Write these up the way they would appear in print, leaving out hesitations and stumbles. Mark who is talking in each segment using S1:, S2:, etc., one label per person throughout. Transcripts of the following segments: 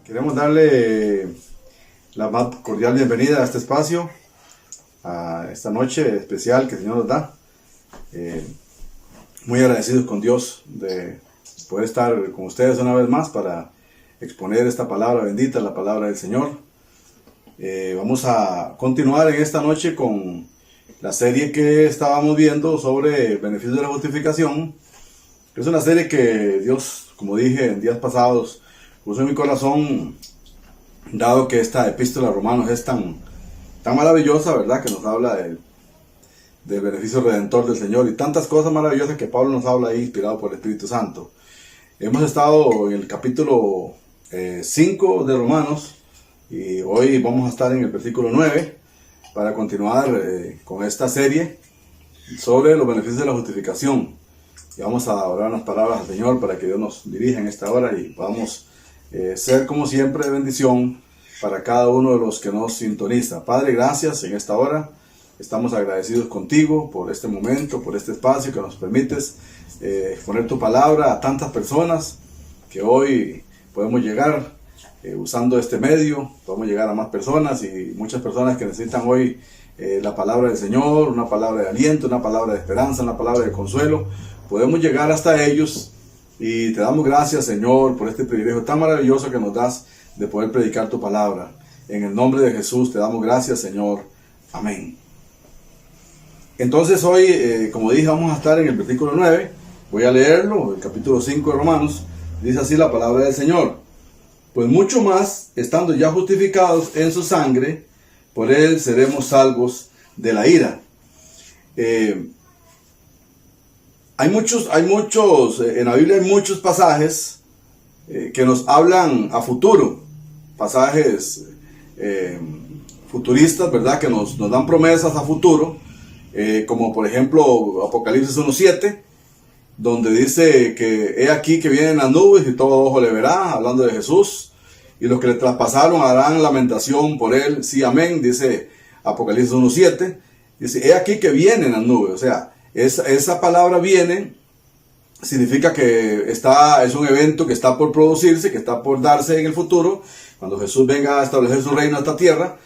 S1: Queremos darle la más cordial bienvenida a este espacio, a esta noche especial que el Señor nos da. Muy agradecidos con Dios de poder estar con ustedes una vez más para exponer esta palabra bendita, la palabra del Señor. Vamos a continuar en esta noche con la serie que estábamos viendo sobre beneficios de la justificación. Es una serie que Dios, como dije en días pasados, puso en mi corazón, dado que esta epístola a Romanos es tan maravillosa, ¿verdad? Que nos habla del beneficio redentor del Señor y tantas cosas maravillosas que Pablo nos habla ahí, inspirado por el Espíritu Santo. Hemos estado en el capítulo 5 de Romanos y hoy vamos a estar en el versículo 9 para continuar con esta serie sobre los beneficios de la justificación. Y vamos a orar unas palabras al Señor para que Dios nos dirija en esta hora y podamos ser como siempre de bendición para cada uno de los que nos sintoniza. Padre, gracias en esta hora. Estamos agradecidos contigo por este momento, por este espacio que nos permites exponer tu palabra a tantas personas que hoy podemos llegar usando este medio. Podemos llegar a más personas y muchas personas que necesitan hoy la palabra del Señor, una palabra de aliento, una palabra de esperanza, una palabra de consuelo. Podemos llegar hasta ellos. Y te damos gracias, Señor, por este privilegio tan maravilloso que nos das de poder predicar tu palabra. En el nombre de Jesús te damos gracias, Señor. Amén. Entonces hoy, como dije, vamos a estar en el versículo 9. Voy a leerlo, el capítulo 5 de Romanos. Dice así la palabra del Señor. Pues mucho más, estando ya justificados en su sangre, por él seremos salvos de la ira. Hay muchos, en la Biblia hay muchos pasajes que nos hablan a futuro, pasajes futuristas, ¿verdad? Que nos dan promesas a futuro, como por ejemplo Apocalipsis 1:7, donde dice que he aquí que vienen las nubes y todo ojo le verá, hablando de Jesús, y los que le traspasaron harán lamentación por él, sí, amén, dice Apocalipsis 1:7, dice, he aquí que vienen las nubes, o sea, esa palabra viene, significa que es un evento que está por producirse, que está por darse en el futuro, cuando Jesús venga a establecer su reino en esta tierra.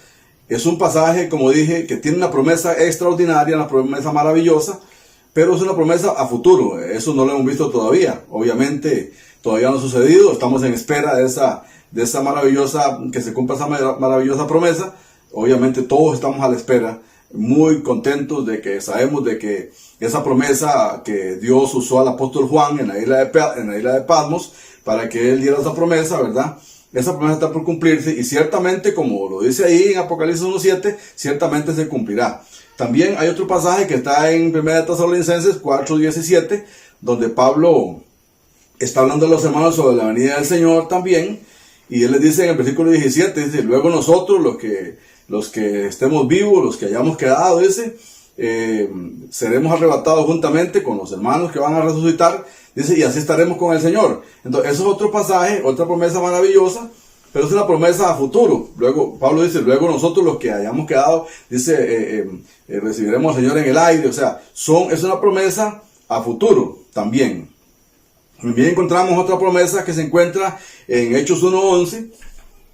S1: Es un pasaje, como dije, que tiene una promesa extraordinaria, una promesa maravillosa, pero es una promesa a futuro. Eso no lo hemos visto todavía, obviamente todavía no ha sucedido, estamos en espera de esa maravillosa, que se cumpla esa maravillosa promesa. Obviamente todos estamos a la espera, muy contentos de que sabemos de que esa promesa que Dios usó al apóstol Juan en la isla de Patmos para que él diera esa promesa, ¿verdad? Esa promesa está por cumplirse y ciertamente, como lo dice ahí en Apocalipsis 1:7, ciertamente se cumplirá. También hay otro pasaje que está en 1 Tesalonicenses 4:17, donde Pablo está hablando a los hermanos sobre la venida del Señor también, y él les dice en el versículo 17, dice, luego nosotros, los que estemos vivos, los que hayamos quedado, dice, seremos arrebatados juntamente con los hermanos que van a resucitar, dice, y así estaremos con el Señor. Entonces, eso es otro pasaje, otra promesa maravillosa, pero es una promesa a futuro. Luego, Pablo dice, luego nosotros los que hayamos quedado, dice, recibiremos al Señor en el aire. O sea, es una promesa a futuro también. También encontramos otra promesa que se encuentra en Hechos 1:11,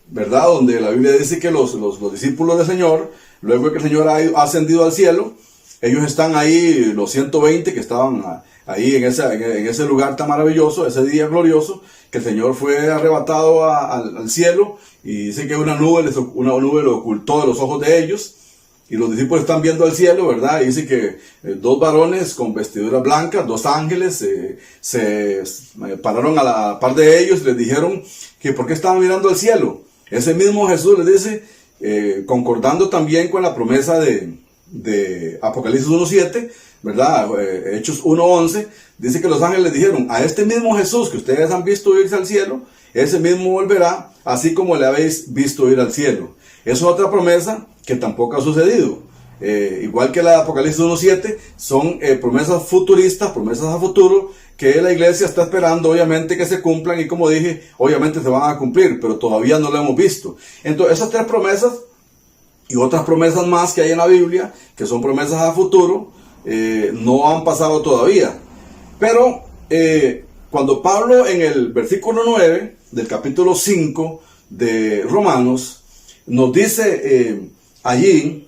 S1: ¿verdad? Donde la Biblia dice que los discípulos del Señor, luego que el Señor ha ascendido al cielo, ellos están ahí, los 120 que estaban ahí en ese lugar tan maravilloso, ese día glorioso, que el Señor fue arrebatado al cielo, y dice que una nube lo ocultó de los ojos de ellos, y los discípulos están viendo al cielo, ¿verdad? Y dice que dos varones con vestiduras blancas, dos ángeles, se pararon a la par de ellos y les dijeron que por qué estaban mirando al cielo. Ese mismo Jesús les dice, concordando también con la promesa de Apocalipsis 1:7, ¿verdad? Hechos 1:11, dice que los ángeles les dijeron, a este mismo Jesús que ustedes han visto irse al cielo, ese mismo volverá, así como le habéis visto ir al cielo. Es otra promesa que tampoco ha sucedido. Igual que la de Apocalipsis 1:7, son promesas futuristas, promesas a futuro, que la iglesia está esperando, obviamente, que se cumplan, y como dije, obviamente se van a cumplir, pero todavía no lo hemos visto. Entonces, esas tres promesas y otras promesas más que hay en la Biblia, que son promesas a futuro, no han pasado todavía. Pero cuando Pablo en el versículo 9 del capítulo 5 de Romanos, nos dice allí,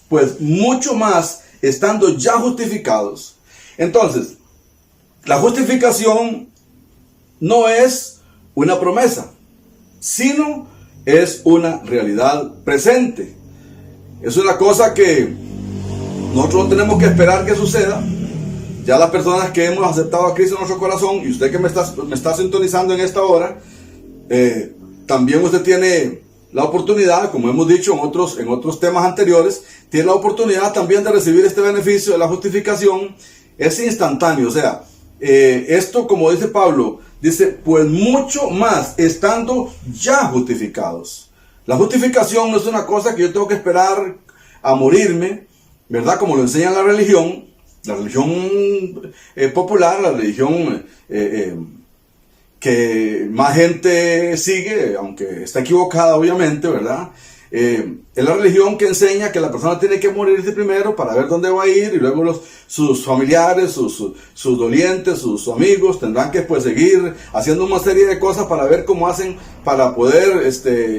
S1: pues mucho más estando ya justificados. Entonces, la justificación no es una promesa, sino es una realidad presente. Es una cosa que nosotros no tenemos que esperar que suceda. Ya las personas que hemos aceptado a Cristo en nuestro corazón, y usted que me está sintonizando en esta hora, también usted tiene la oportunidad, como hemos dicho en otros temas anteriores, tiene la oportunidad también de recibir este beneficio de la justificación. Es instantáneo, o sea, esto, como dice Pablo, dice, pues mucho más estando ya justificados. La justificación no es una cosa que yo tengo que esperar a morirme, ¿verdad? Como lo enseña la religión popular, la religión que más gente sigue, aunque está equivocada obviamente, ¿verdad? Es la religión que enseña que la persona tiene que morirse primero para ver dónde va a ir, y luego sus familiares, sus dolientes, sus amigos tendrán que pues seguir haciendo una serie de cosas para ver cómo hacen para poder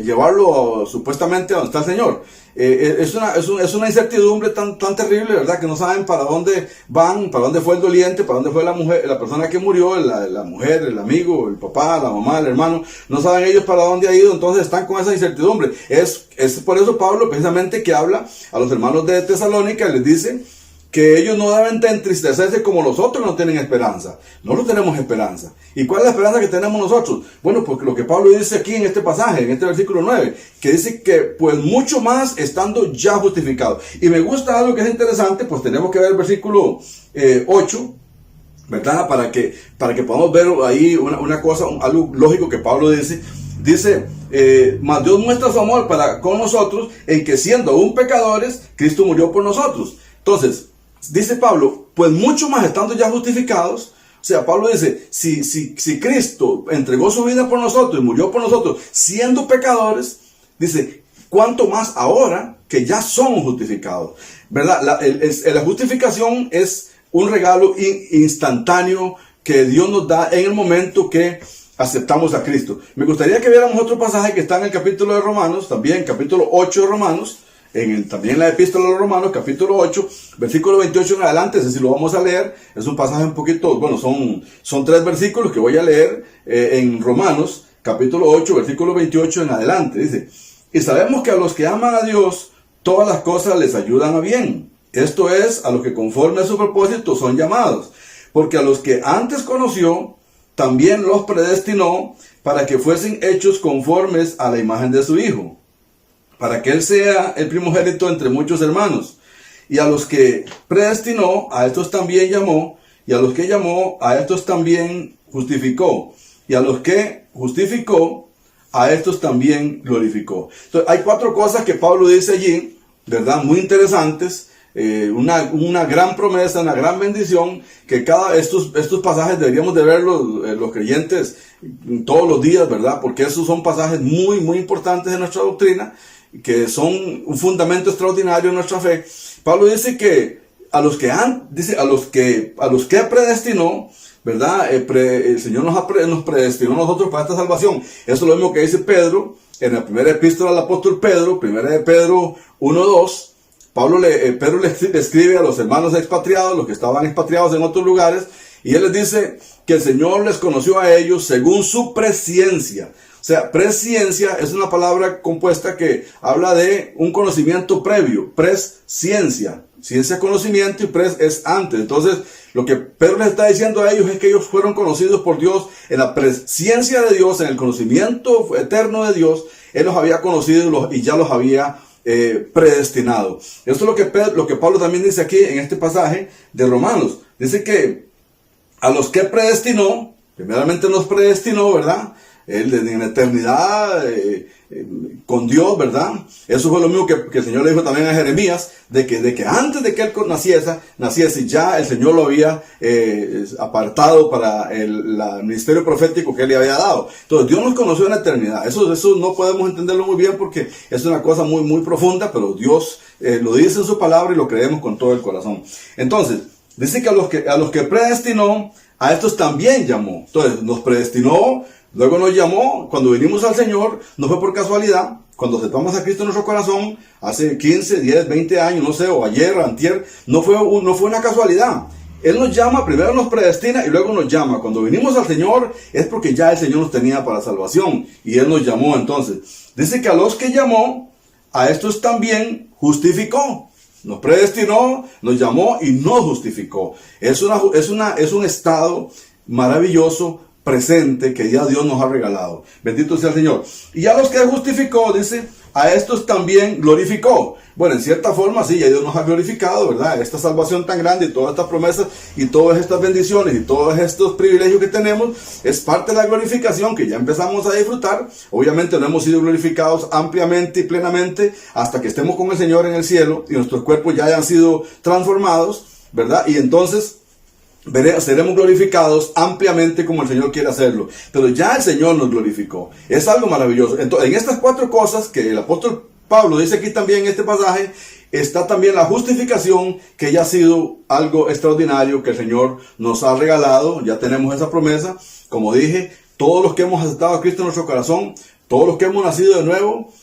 S1: llevarlo supuestamente a donde está el Señor. Es una incertidumbre tan terrible, ¿verdad? Que no saben para dónde van, para dónde fue el doliente, para dónde fue la mujer, la persona que murió, la mujer, el amigo, el papá, la mamá, el hermano. No saben ellos para dónde ha ido, entonces están con esa incertidumbre. Es por eso Pablo precisamente que habla a los hermanos de Tesalónica y les dice que ellos no deben de entristecerse como los otros no tienen esperanza. Nosotros tenemos esperanza. ¿Y cuál es la esperanza que tenemos nosotros? Bueno, porque lo que Pablo dice aquí en este pasaje, en este versículo 9, que dice que pues mucho más estando ya justificados. Y me gusta algo que es interesante, pues tenemos que ver el versículo 8, ¿verdad? Para que podamos ver ahí una cosa, algo lógico que Pablo dice. Dice, mas Dios muestra su amor con nosotros en que siendo aún pecadores, Cristo murió por nosotros. Entonces, dice Pablo, pues mucho más estando ya justificados. O sea, Pablo dice, si Cristo entregó su vida por nosotros y murió por nosotros siendo pecadores, dice, ¿cuánto más ahora que ya somos justificados? ¿Verdad? La justificación es un regalo instantáneo que Dios nos da en el momento que aceptamos a Cristo. Me gustaría que viéramos otro pasaje que está en el capítulo de Romanos, también capítulo 8 de Romanos, también la epístola de los Romanos, capítulo 8, versículo 28 en adelante. Ese sí lo vamos a leer. Es un pasaje un poquito, bueno, son 3 versículos que voy a leer en Romanos, capítulo 8, versículo 28 en adelante. Dice, y sabemos que a los que aman a Dios, todas las cosas les ayudan a bien. Esto es, a los que conforme a su propósito son llamados. Porque a los que antes conoció, también los predestinó para que fuesen hechos conformes a la imagen de su Hijo, para que Él sea el primogénito entre muchos hermanos. Y a los que predestinó, a estos también llamó, y a los que llamó, a estos también justificó, y a los que justificó, a estos también glorificó. Entonces, hay 4 cosas que Pablo dice allí, ¿verdad? Muy interesantes. Una gran promesa, una gran bendición, que estos pasajes deberíamos de verlos los creyentes todos los días, ¿verdad? Porque esos son pasajes muy, muy importantes de nuestra doctrina, que son un fundamento extraordinario en nuestra fe. Pablo dice que a los que predestinó, ¿verdad? El Señor nos predestinó a nosotros para esta salvación. Eso es lo mismo que dice Pedro en la primera epístola del apóstol Pedro, primera de Pedro 1:2. Pedro le escribe a los hermanos expatriados, los que estaban expatriados en otros lugares, y él les dice que el Señor les conoció a ellos según su presciencia. O sea, presciencia es una palabra compuesta que habla de un conocimiento previo. Presciencia. Ciencia es conocimiento y pres es antes. Entonces, lo que Pedro les está diciendo a ellos es que ellos fueron conocidos por Dios en la presciencia de Dios, en el conocimiento eterno de Dios. Él los había conocido y ya los había predestinado. Esto es lo que Pablo también dice aquí en este pasaje de Romanos. Dice que a los que predestinó, primeramente nos predestinó, ¿verdad? Él en la eternidad con Dios, ¿verdad? Eso fue lo mismo que el Señor le dijo también a Jeremías, de que antes de que él naciese ya el Señor lo había apartado para el ministerio profético que él le había dado. Entonces Dios nos conoció en la eternidad. Eso no podemos entenderlo muy bien porque es una cosa muy, muy profunda, pero Dios lo dice en su palabra y lo creemos con todo el corazón. Entonces, dice que a los que predestinó, a estos también llamó. Entonces, nos predestinó Luego nos llamó, cuando vinimos al Señor, no fue por casualidad. Cuando aceptamos a Cristo en nuestro corazón, hace 15, 10, 20 años, no sé, o ayer, o antier, no fue una casualidad. Él nos llama, primero nos predestina y luego nos llama. Cuando vinimos al Señor es porque ya el Señor nos tenía para salvación y Él nos llamó. Entonces, dice que a los que llamó, a estos también justificó. Nos predestinó, nos llamó y nos justificó. Es un estado maravilloso, presente, que ya Dios nos ha regalado. Bendito sea el Señor. Y a los que justificó, dice, a estos también glorificó. Bueno, en cierta forma, sí, ya Dios nos ha glorificado, ¿verdad? Esta salvación tan grande y todas estas promesas y todas estas bendiciones y todos estos privilegios que tenemos es parte de la glorificación que ya empezamos a disfrutar. Obviamente no hemos sido glorificados ampliamente y plenamente hasta que estemos con el Señor en el cielo y nuestros cuerpos ya hayan sido transformados, ¿verdad? Y entonces seremos glorificados ampliamente como el Señor quiere hacerlo. Pero ya el Señor nos glorificó. Es algo maravilloso. Entonces, en estas 4 cosas que el apóstol Pablo dice aquí también en este pasaje, está también la justificación, que ya ha sido algo extraordinario que el Señor nos ha regalado. Ya tenemos esa promesa. Como dije, todos los que hemos aceptado a Cristo en nuestro corazón, todos los que hemos nacido de nuevo,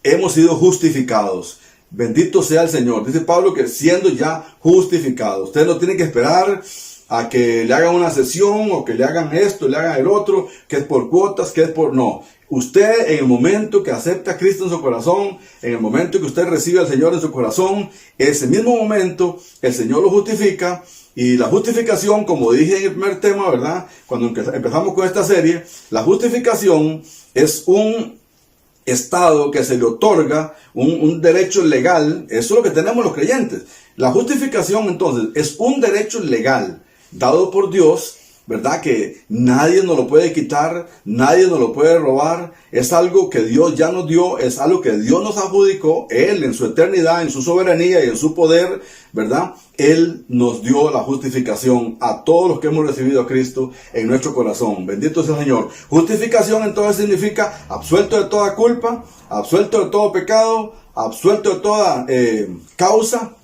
S1: hemos sido justificados. Bendito sea el Señor. Dice Pablo que siendo ya justificado. Usted no tiene que esperar a que le hagan una sesión o que le hagan esto, le hagan el otro, que es por cuotas, que es por... No. Usted en el momento que acepta a Cristo en su corazón, en el momento que usted recibe al Señor en su corazón, ese mismo momento el Señor lo justifica. Y la justificación, como dije en el primer tema, ¿verdad? Cuando empezamos con esta serie, la justificación es un estado que se le otorga, un derecho legal. Eso es lo que tenemos los creyentes. La justificación entonces es un derecho legal dado por Dios, ¿verdad? Que nadie nos lo puede quitar, nadie nos lo puede robar. Es algo que Dios ya nos dio, es algo que Dios nos adjudicó. Él en su eternidad, en su soberanía y en su poder, ¿verdad? Él nos dio la justificación a todos los que hemos recibido a Cristo en nuestro corazón. Bendito sea el Señor. Justificación entonces significa absuelto de toda culpa, absuelto de todo pecado, absuelto de toda causa,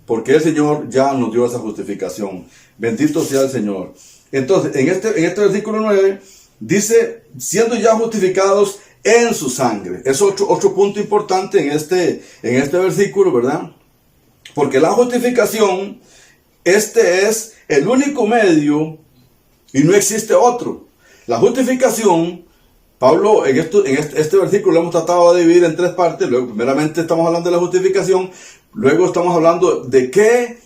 S1: porque el Señor ya nos dio esa justificación. Bendito sea el Señor. Entonces, en este versículo 9, dice, siendo ya justificados en su sangre. Es otro punto importante en este versículo, ¿verdad? Porque la justificación, es el único medio y no existe otro. La justificación, Pablo, en este versículo lo hemos tratado de dividir en 3 partes. Luego, primeramente estamos hablando de la justificación, luego estamos hablando de qué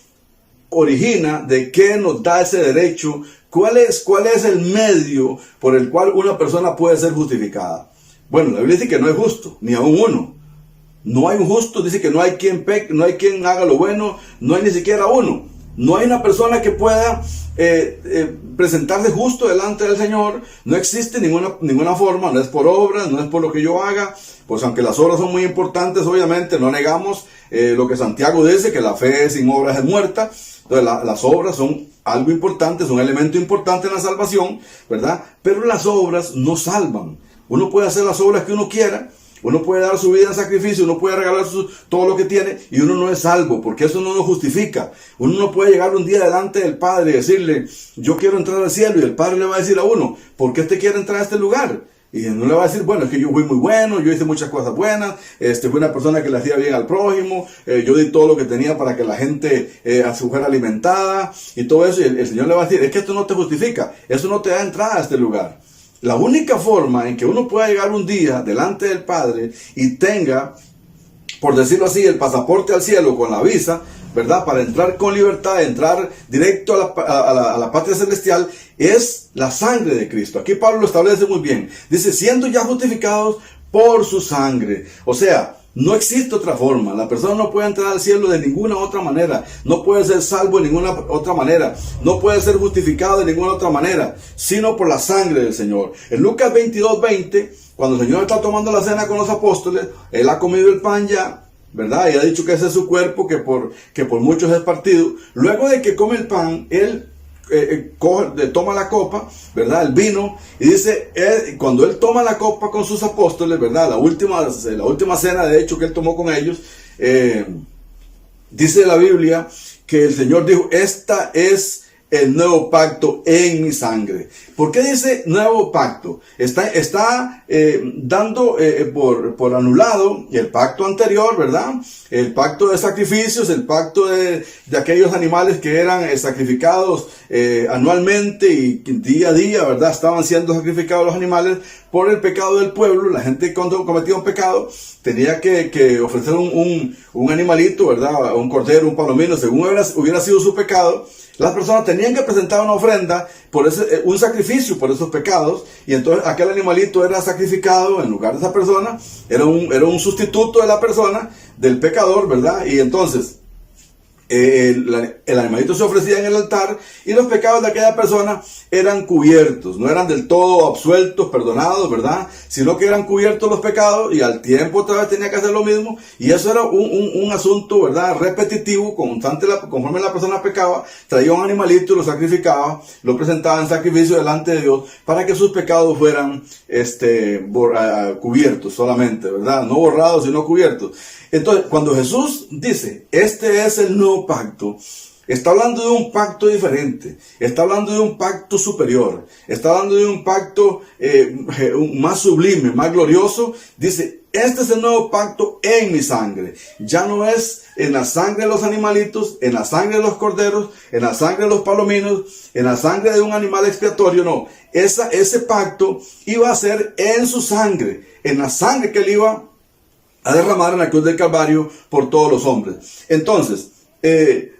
S1: origina, de qué nos da ese derecho, cuál es el medio por el cual una persona puede ser justificada. Bueno, la Biblia dice que no hay justo, ni aún uno. No hay un justo, dice que no hay quien peque, no hay quien haga lo bueno, no hay ni siquiera uno. No hay una persona que pueda presentarse justo delante del Señor. No existe ninguna forma, no es por obras, no es por lo que yo haga. Pues aunque las obras son muy importantes, obviamente no negamos lo que Santiago dice, que la fe sin obras es muerta. Entonces las obras son algo importante, son un elemento importante en la salvación, ¿verdad? Pero las obras no salvan. Uno puede hacer las obras que uno quiera, uno puede dar su vida en sacrificio, uno puede regalar todo lo que tiene y uno no es salvo, porque eso no lo justifica. Uno no puede llegar un día delante del Padre y decirle, yo quiero entrar al cielo, y el Padre le va a decir a uno, ¿por qué usted quiere entrar a este lugar? Y no le va a decir, bueno, es que yo fui muy bueno, yo hice muchas cosas buenas, fui una persona que le hacía bien al prójimo, yo di todo lo que tenía para que la gente fuera alimentada y todo eso. Y el Señor le va a decir, es que esto no te justifica, eso no te da entrada a este lugar. La única forma en que uno pueda llegar un día delante del Padre y tenga, por decirlo así, el pasaporte al cielo con la visa, ¿verdad? Para entrar con libertad, entrar directo a la patria celestial, es la sangre de Cristo. Aquí Pablo lo establece muy bien. Dice, siendo ya justificados por su sangre. O sea, no existe otra forma. La persona no puede entrar al cielo de ninguna otra manera. No puede ser salvo de ninguna otra manera. No puede ser justificado de ninguna otra manera, sino por la sangre del Señor. En Lucas 22:20, cuando el Señor está tomando la cena con los apóstoles, Él ha comido el pan ya, ¿verdad? Y ha dicho que ese es su cuerpo, que por muchos es partido. Luego de que come el pan, Él toma la copa, ¿verdad? El vino, y dice, cuando Él toma la copa con sus apóstoles, ¿verdad? La última cena, de hecho, que Él tomó con ellos, dice la Biblia que el Señor dijo, esta es el nuevo pacto en mi sangre. ¿Por qué dice nuevo pacto? Está dando por anulado el pacto anterior, ¿verdad? El pacto de sacrificios, el pacto de aquellos animales que eran sacrificados anualmente y día a día, ¿verdad? Estaban siendo sacrificados los animales por el pecado del pueblo. La gente cuando cometía un pecado tenía que ofrecer un animalito, ¿verdad? Un cordero, un palomino, según hubiera sido su pecado. Las personas tenían que presentar una ofrenda, un sacrificio por esos pecados, y entonces aquel animalito era sacrificado en lugar de esa persona, era un sustituto de la persona, del pecador, ¿verdad? Y entonces el animalito se ofrecía en el altar y los pecados de aquella persona eran cubiertos, no eran del todo absueltos, perdonados, ¿verdad? Sino que eran cubiertos los pecados y al tiempo otra vez tenía que hacer lo mismo, y eso era un asunto, ¿verdad? Repetitivo, conforme la persona pecaba, traía un animalito y lo sacrificaba, lo presentaba en sacrificio delante de Dios para que sus pecados fueran cubiertos solamente, ¿verdad? No borrados, sino cubiertos. Entonces, cuando Jesús dice, este es el nuevo pacto, está hablando de un pacto diferente, está hablando de un pacto superior, está hablando de un pacto más sublime, más glorioso. Dice, este es el nuevo pacto en mi sangre. Ya no es en la sangre de los animalitos, en la sangre de los corderos, en la sangre de los palominos, en la sangre de un animal expiatorio, no. Ese pacto iba a ser en su sangre, en la sangre que él iba a derramar en la cruz del Calvario por todos los hombres. Entonces, él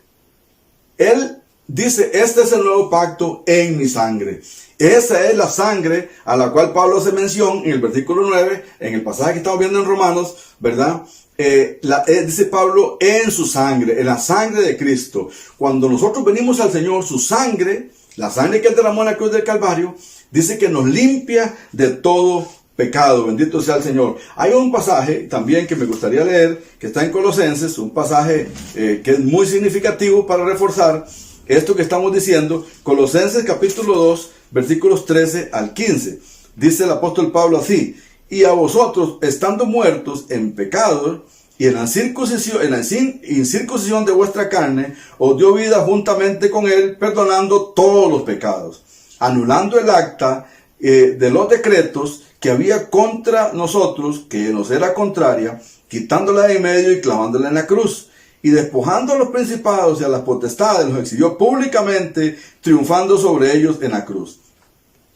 S1: dice, este es el nuevo pacto en mi sangre. Esa es la sangre a la cual Pablo hace mención en el versículo 9, en el pasaje que estamos viendo en Romanos, ¿verdad? Dice Pablo, en su sangre, en la sangre de Cristo. Cuando nosotros venimos al Señor, su sangre, la sangre que él derramó en la cruz del Calvario, dice que nos limpia de todo pecado. Bendito sea el Señor. Hay un pasaje también que me gustaría leer, que está en Colosenses, un pasaje que es muy significativo para reforzar esto que estamos diciendo. Colosenses capítulo 2, versículos 13 al 15. Dice el apóstol Pablo así: y a vosotros, estando muertos en pecado y en la incircuncisión de vuestra carne, os dio vida juntamente con él, perdonando todos los pecados, anulando el acta de los decretos que había contra nosotros, que nos era contraria, quitándola de en medio y clavándola en la cruz. Y despojando a los principados y a las potestades, los exhibió públicamente, triunfando sobre ellos en la cruz.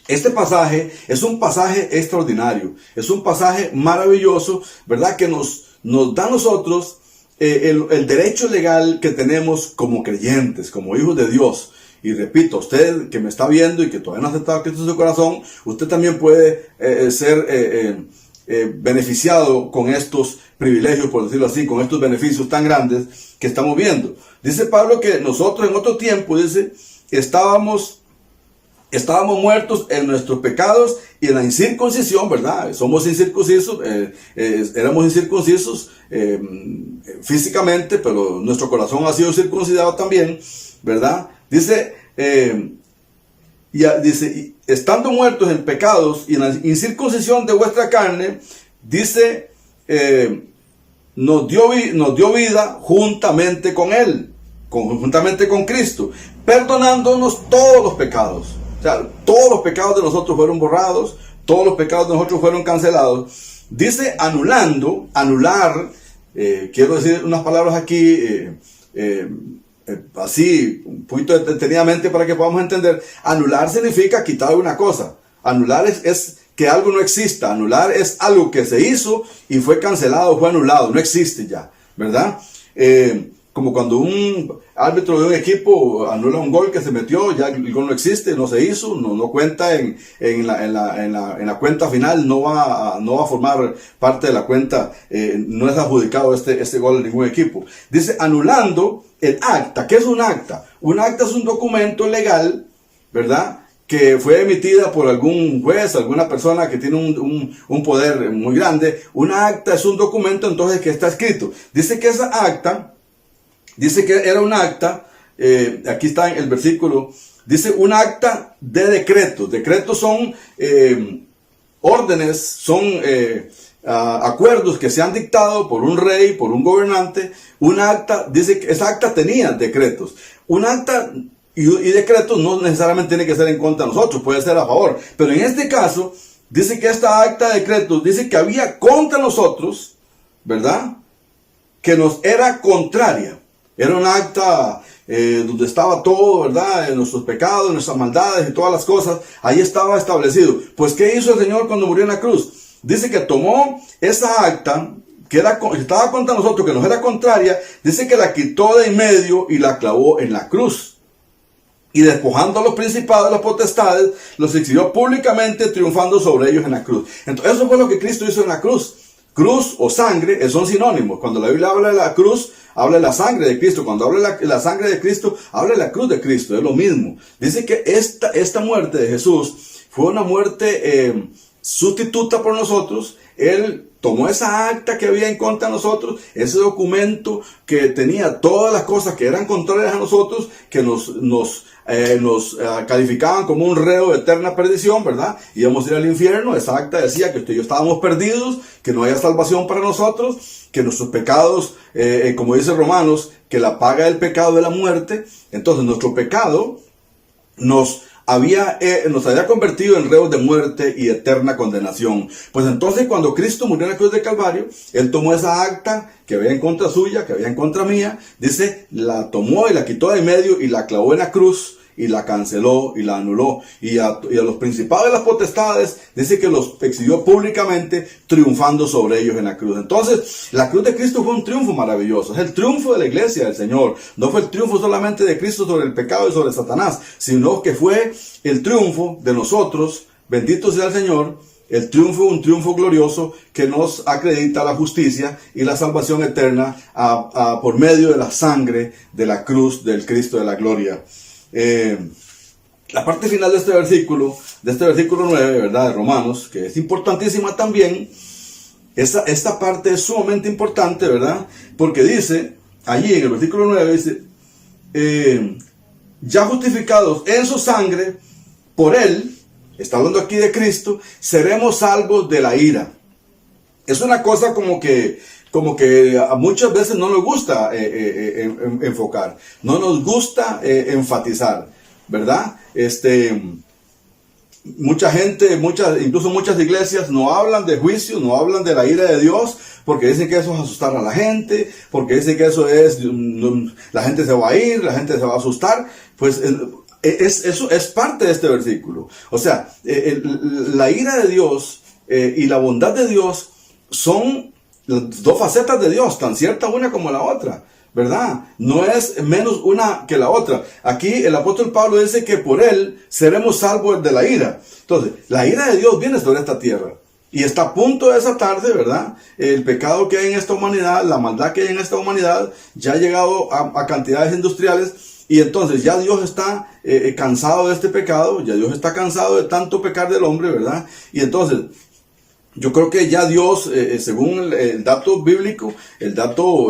S1: Este pasaje es un pasaje extraordinario, es un pasaje maravilloso, ¿verdad? Que nos da a nosotros el derecho legal que tenemos como creyentes, como hijos de Dios. Y repito, usted que me está viendo y que todavía no ha aceptado a Cristo en su corazón, usted también puede ser beneficiado con estos privilegios, por decirlo así, con estos beneficios tan grandes que estamos viendo. Dice Pablo que nosotros en otro tiempo, dice, estábamos muertos en nuestros pecados y en la incircuncisión, ¿verdad? Somos incircuncisos, éramos incircuncisos físicamente, pero nuestro corazón ha sido circuncidado también, ¿verdad? Dice, estando muertos en pecados y en la incircuncisión de vuestra carne, dice, nos dio vida juntamente con él, juntamente con Cristo, perdonándonos todos los pecados. O sea, todos los pecados de nosotros fueron borrados, todos los pecados de nosotros fueron cancelados. Dice anular, quiero decir unas palabras aquí, así, un poquito detenidamente para que podamos entender. Anular significa quitar una cosa. Anular es que algo no exista. Anular es algo que se hizo y fue cancelado, fue anulado, no existe ya, ¿verdad? Como cuando un árbitro de un equipo anula un gol que se metió, ya el gol no existe, no se hizo, no cuenta en la cuenta final, no va a formar parte de la cuenta, no es adjudicado este gol en ningún equipo. Dice anulando el acta. ¿Qué es un acta? Un acta es un documento legal, ¿verdad?, que fue emitida por algún juez, alguna persona que tiene un poder muy grande. Una acta es un documento entonces que está escrito. Dice que esa acta, dice que era un acta, aquí está en el versículo, dice un acta de decretos. Decretos son órdenes, son acuerdos que se han dictado por un rey, por un gobernante. Un acta, dice que esa acta tenía decretos. Un acta y decretos no necesariamente tiene que ser en contra de nosotros, puede ser a favor. Pero en este caso, dice que esta acta de decretos dice que había contra nosotros, ¿verdad? Que nos era contraria. Era un acta donde estaba todo, ¿verdad? Nuestros pecados, nuestras maldades y todas las cosas. Ahí estaba establecido. Pues, ¿qué hizo el Señor cuando murió en la cruz? Dice que tomó esa acta que estaba contra nosotros, que nos era contraria. Dice que la quitó de en medio y la clavó en la cruz. Y despojando a los principados, a las potestades, los exhibió públicamente, triunfando sobre ellos en la cruz. Entonces, eso fue lo que Cristo hizo en la cruz. Cruz o sangre son sinónimos. Cuando la Biblia habla de la cruz, habla de la sangre de Cristo. Cuando habla de la sangre de Cristo, habla de la cruz de Cristo. Es lo mismo. Dice que esta muerte de Jesús fue una muerte sustituta por nosotros. Él tomó esa acta que había en contra de nosotros, ese documento que tenía todas las cosas que eran contrarias a nosotros, que nos calificaban como un reo de eterna perdición, ¿verdad? Íbamos a ir al infierno. Esa acta decía que usted y yo estábamos perdidos, que no había salvación para nosotros, que nuestros pecados, como dice Romanos, que la paga del pecado de la muerte. Entonces nuestro pecado nos había convertido en reos de muerte y eterna condenación. Pues entonces, cuando Cristo murió en la cruz de Calvario, Él tomó esa acta que había en contra suya, que había en contra mía, dice, la tomó y la quitó de medio y la clavó en la cruz y la canceló y la anuló. Y a los principados de las potestades, dice que los exhibió públicamente, triunfando sobre ellos en la cruz. Entonces, la cruz de Cristo fue un triunfo maravilloso. Es el triunfo de la iglesia del Señor. No fue el triunfo solamente de Cristo sobre el pecado y sobre Satanás, sino que fue el triunfo de nosotros, bendito sea el Señor, un triunfo glorioso que nos acredita la justicia y la salvación eterna por medio de la sangre de la cruz del Cristo de la gloria. La parte final de este versículo 9, ¿verdad? De Romanos, que es importantísima también. Esta parte es sumamente importante, ¿verdad? Porque dice, allí en el versículo 9, dice, ya justificados en su sangre, por Él, está hablando aquí de Cristo, seremos salvos de la ira. Es una cosa como que a muchas veces no nos gusta enfocar, no nos gusta enfatizar, ¿verdad? Mucha gente, incluso muchas iglesias no hablan de juicio, no hablan de la ira de Dios, porque dicen que eso es asustar a la gente, porque dicen que eso es, la gente se va a ir, la gente se va a asustar. Pues eso es parte de este versículo. O sea, la ira de Dios y la bondad de Dios son las dos facetas de Dios, tan cierta una como la otra, ¿verdad? No es menos una que la otra. Aquí el apóstol Pablo dice que por Él seremos salvos de la ira. Entonces, la ira de Dios viene sobre esta tierra y está a punto de desatarse, ¿verdad? El pecado que hay en esta humanidad, la maldad que hay en esta humanidad, ya ha llegado a cantidades industriales. Y entonces ya Dios está cansado de este pecado, ya Dios está cansado de tanto pecar del hombre, ¿verdad? Y entonces, yo creo que ya Dios, según el dato bíblico, el dato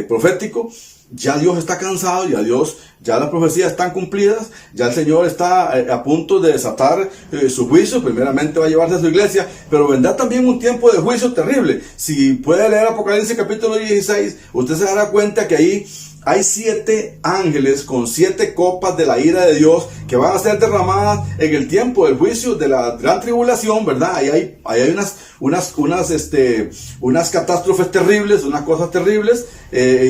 S1: profético, ya Dios está cansado, ya las profecías están cumplidas, ya el Señor está a punto de desatar su juicio. Primeramente va a llevarse a su iglesia, pero vendrá también un tiempo de juicio terrible. Si puede leer Apocalipsis capítulo 16, usted se dará cuenta que ahí hay 7 ángeles con 7 copas de la ira de Dios que van a ser derramadas en el tiempo del juicio de la gran tribulación, ¿verdad? Ahí hay unas catástrofes terribles, unas cosas terribles.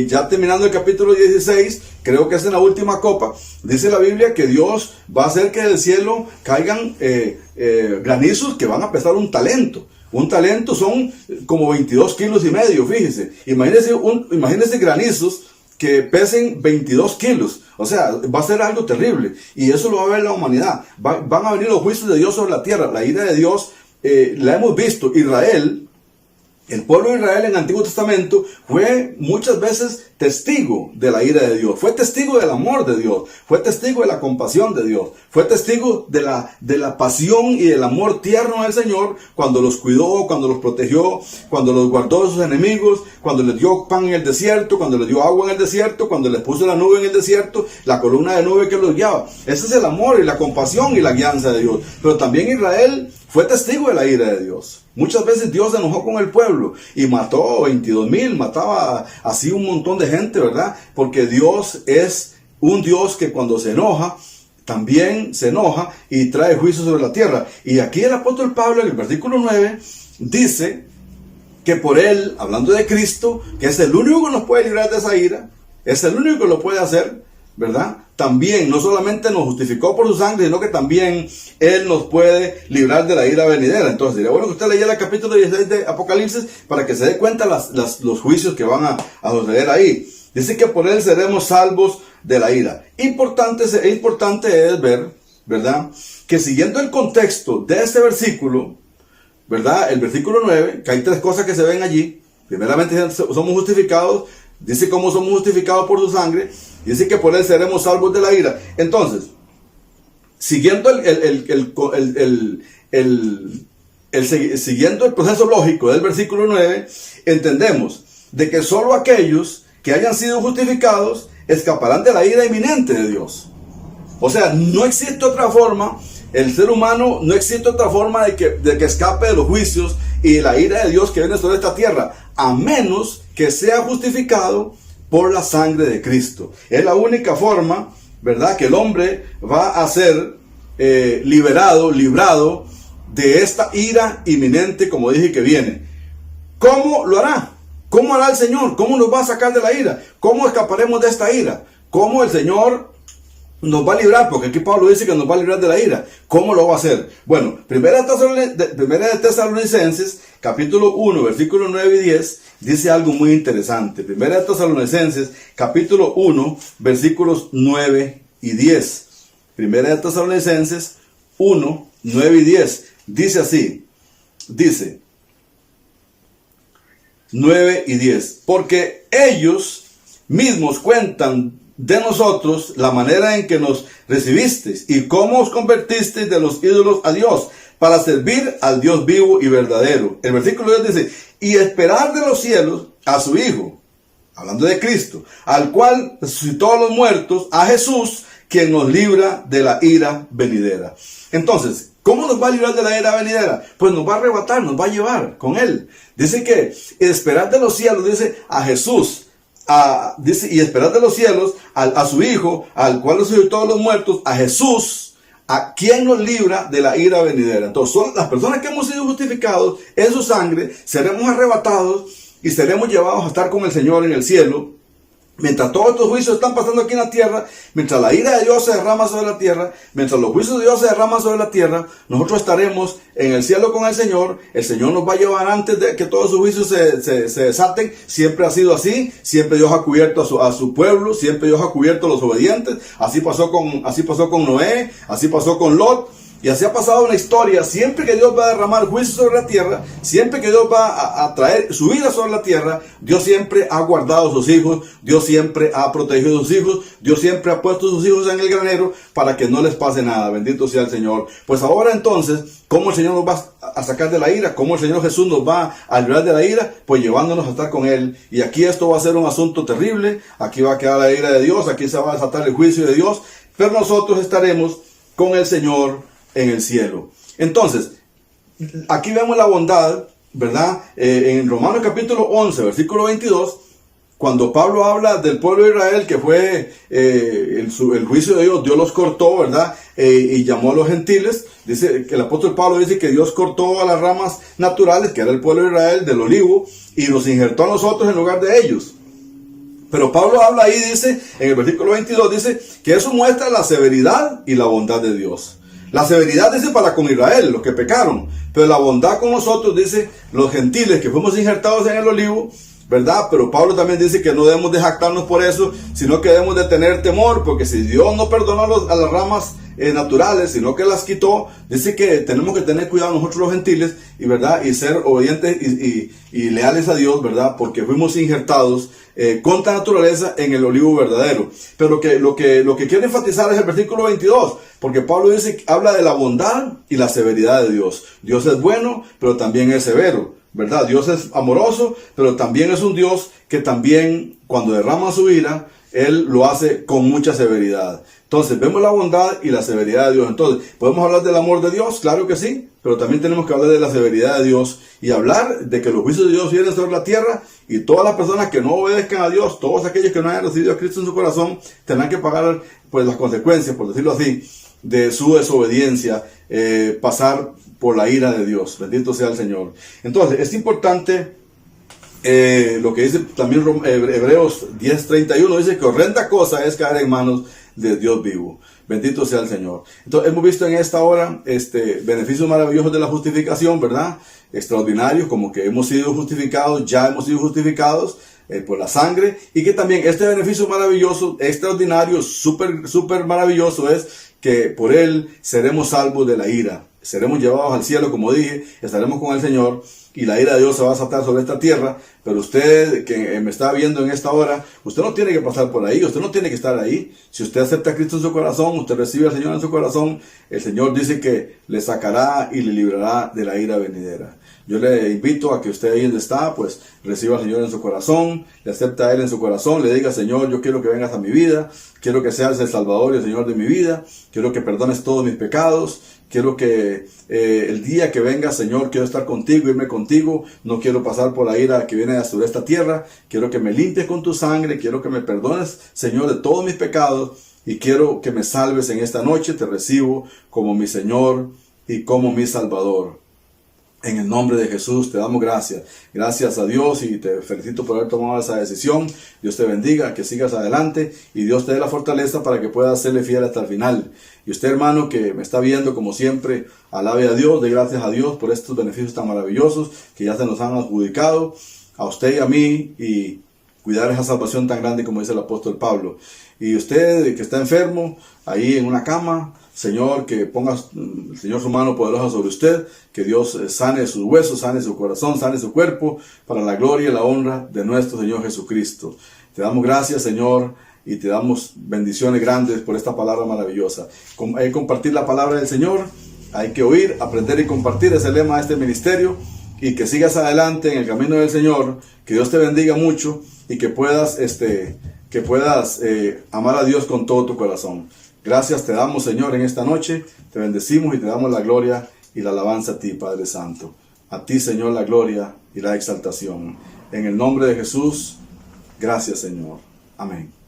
S1: Ya terminando el capítulo 16, creo que es en la última copa, dice la Biblia que Dios va a hacer que del cielo caigan granizos que van a pesar un talento. Un talento son como 22 kilos y medio, fíjese. Imagínese granizos que pesen 22 kilos. O sea, va a ser algo terrible. Y eso lo va a ver la humanidad. Van a venir los juicios de Dios sobre la tierra. La ira de Dios la hemos visto. Israel, el pueblo de Israel en el Antiguo Testamento fue muchas veces testigo de la ira de Dios. Fue testigo del amor de Dios. Fue testigo de la compasión de Dios. Fue testigo de la pasión y del amor tierno del Señor cuando los cuidó, cuando los protegió, cuando los guardó de sus enemigos, cuando les dio pan en el desierto, cuando les dio agua en el desierto, cuando les puso la nube en el desierto, la columna de nube que los guiaba. Ese es el amor y la compasión y la guianza de Dios. Pero también Israel fue testigo de la ira de Dios. Muchas veces Dios se enojó con el pueblo y mató 22,000, mataba así un montón de gente, ¿verdad? Porque Dios es un Dios que cuando se enoja, también se enoja y trae juicio sobre la tierra. Y aquí el apóstol Pablo en el versículo 9 dice que por él, hablando de Cristo, que es el único que nos puede librar de esa ira, es el único que lo puede hacer, ¿verdad? También no solamente nos justificó por su sangre, sino que también él nos puede librar de la ira venidera. Entonces sería bueno que usted leyera el capítulo 16 de Apocalipsis para que se dé cuenta los juicios que van a suceder ahí. Dice que por él seremos salvos de la ira. Importante es ver, ¿verdad?, que siguiendo el contexto de este versículo, ¿verdad?, el versículo 9, que hay tres cosas que se ven allí. Primeramente somos justificados, dice cómo somos justificados por su sangre, dice que por él seremos salvos de la ira. Entonces, siguiendo siguiendo el proceso lógico del versículo 9, entendemos de que solo aquellos que hayan sido justificados escaparán de la ira inminente de Dios. O sea, no existe otra forma, el ser humano no existe otra forma de que escape de los juicios y de la ira de Dios que viene sobre esta tierra, a menos que sea justificado por la sangre de Cristo. Es la única forma, ¿verdad?, que el hombre va a ser librado de esta ira inminente, como dije, que viene. ¿Cómo lo hará? ¿Cómo hará el Señor? ¿Cómo nos va a sacar de la ira? ¿Cómo escaparemos de esta ira? ¿Cómo el Señor nos va a librar? Porque aquí Pablo dice que nos va a librar de la ira. ¿Cómo lo va a hacer? Bueno, Primera de Tesalonicenses, capítulo 1, versículos 9 y 10, dice algo muy interesante. Primera de Tesalonicenses, capítulo 1, versículos 9 y 10. Primera de Tesalonicenses 1, 9 y 10. Dice así. Dice 9 y 10. Porque ellos mismos cuentan de nosotros la manera en que nos recibisteis y cómo os convertisteis de los ídolos a Dios, para servir al Dios vivo y verdadero. El versículo 10 dice, y esperar de los cielos a su Hijo, hablando de Cristo, al cual resucitó a los muertos, a Jesús, quien nos libra de la ira venidera. Entonces, ¿cómo nos va a librar de la ira venidera? Pues nos va a arrebatar, nos va a llevar con él. Dice que esperar de los cielos, dice, a Jesús, dice, y esperar de los cielos a su Hijo, al cual resucitó a los muertos, a Jesús, a quien nos libra de la ira venidera. Entonces, son las personas que hemos sido justificados en su sangre, seremos arrebatados y seremos llevados a estar con el Señor en el cielo. Mientras todos estos juicios están pasando aquí en la tierra, mientras la ira de Dios se derrama sobre la tierra, mientras los juicios de Dios se derraman sobre la tierra, nosotros estaremos en el cielo con el Señor nos va a llevar antes de que todos sus juicios se desaten. Siempre ha sido así, siempre Dios ha cubierto a su pueblo, siempre Dios ha cubierto a los obedientes. Así pasó con Noé, así pasó con Lot. Y así ha pasado en la historia. Siempre que Dios va a derramar juicio sobre la tierra, siempre que Dios va a traer su ira sobre la tierra, Dios siempre ha guardado a sus hijos, Dios siempre ha protegido a sus hijos, Dios siempre ha puesto a sus hijos en el granero para que no les pase nada. Bendito sea el Señor. Pues ahora entonces, ¿cómo el Señor nos va a sacar de la ira? ¿Cómo el Señor Jesús nos va a librar de la ira? Pues llevándonos a estar con Él. Y aquí esto va a ser un asunto terrible. Aquí va a quedar la ira de Dios, aquí se va a desatar el juicio de Dios, pero nosotros estaremos con el Señor en el cielo. Entonces, aquí vemos la bondad, ¿verdad? En Romanos capítulo 11, versículo 22, cuando Pablo habla del pueblo de Israel, que fue el juicio de Dios los cortó, ¿verdad? Y llamó a los gentiles. Dice que el apóstol Pablo dice que Dios cortó a las ramas naturales, que era el pueblo de Israel, del olivo, y nos injertó a nosotros en lugar de ellos. Pero Pablo habla ahí, dice, en el versículo 22, dice que eso muestra la severidad y la bondad de Dios. La severidad dice para con Israel, los que pecaron, pero la bondad con nosotros, dice, los gentiles que fuimos injertados en el olivo, ¿verdad? Pero Pablo también dice que no debemos de jactarnos por eso, sino que debemos de tener temor, porque si Dios no perdonó a las ramas naturales, sino que las quitó, dice que tenemos que tener cuidado nosotros los gentiles, y verdad, y ser obedientes y leales a Dios, ¿verdad? Porque fuimos injertados contra naturaleza en el olivo verdadero. Pero lo que quiero enfatizar es el versículo 22, porque Pablo dice, habla de la bondad y la severidad de Dios. Dios es bueno, pero también es severo, ¿verdad? Dios es amoroso, pero también es un Dios que también, cuando derrama su ira, Él lo hace con mucha severidad. Entonces, vemos la bondad y la severidad de Dios. Entonces, ¿podemos hablar del amor de Dios? Claro que sí, pero también tenemos que hablar de la severidad de Dios y hablar de que los juicios de Dios vienen sobre la tierra y todas las personas que no obedezcan a Dios, todos aquellos que no hayan recibido a Cristo en su corazón, tendrán que pagar pues las consecuencias, por decirlo así, de su desobediencia, pasar por la ira de Dios. Bendito sea el Señor. Entonces, es importante lo que dice también Hebreos 10:31, dice que horrenda cosa es caer en manos de Dios vivo. Bendito sea el Señor. Entonces hemos visto en esta hora beneficios maravillosos de la justificación, ¿verdad? Extraordinarios, como que hemos sido justificados, ya hemos sido justificados por la sangre, y que también este beneficio maravilloso, extraordinario, súper maravilloso es que por él seremos salvos de la ira. Seremos llevados al cielo, como dije, estaremos con el Señor y la ira de Dios se va a desatar sobre esta tierra. Pero usted que me está viendo en esta hora, usted no tiene que pasar por ahí, usted no tiene que estar ahí. Si usted acepta a Cristo en su corazón, usted recibe al Señor en su corazón, el Señor dice que le sacará y le librará de la ira venidera. Yo le invito a que usted ahí donde está, pues reciba al Señor en su corazón, le acepta a Él en su corazón, le diga: Señor, yo quiero que vengas a mi vida, quiero que seas el Salvador y el Señor de mi vida, quiero que perdones todos mis pecados, quiero que el día que vengas, Señor, quiero estar contigo, irme contigo, no quiero pasar por la ira que viene sobre esta tierra, quiero que me limpies con tu sangre, quiero que me perdones, Señor, de todos mis pecados, y quiero que me salves en esta noche. Te recibo como mi Señor y como mi Salvador. En el nombre de Jesús te damos gracias. Gracias a Dios y te felicito por haber tomado esa decisión. Dios te bendiga, que sigas adelante y Dios te dé la fortaleza para que puedas serle fiel hasta el final. Y usted, hermano, que me está viendo, como siempre, alabe a Dios, dé gracias a Dios por estos beneficios tan maravillosos que ya se nos han adjudicado a usted y a mí, y cuidar esa salvación tan grande como dice el apóstol Pablo. Y usted que está enfermo, ahí en una cama, Señor, que ponga el Señor su mano poderosa sobre usted, que Dios sane sus huesos, sane su corazón, sane su cuerpo, para la gloria y la honra de nuestro Señor Jesucristo. Te damos gracias, Señor, y te damos bendiciones grandes por esta palabra maravillosa. Hay que compartir la palabra del Señor, hay que oír, aprender y compartir, es el lema de este ministerio, y que sigas adelante en el camino del Señor, que Dios te bendiga mucho, y que puedas amar a Dios con todo tu corazón. Gracias te damos, Señor, en esta noche, te bendecimos y te damos la gloria y la alabanza a ti, Padre Santo. A ti, Señor, la gloria y la exaltación. En el nombre de Jesús, gracias, Señor. Amén.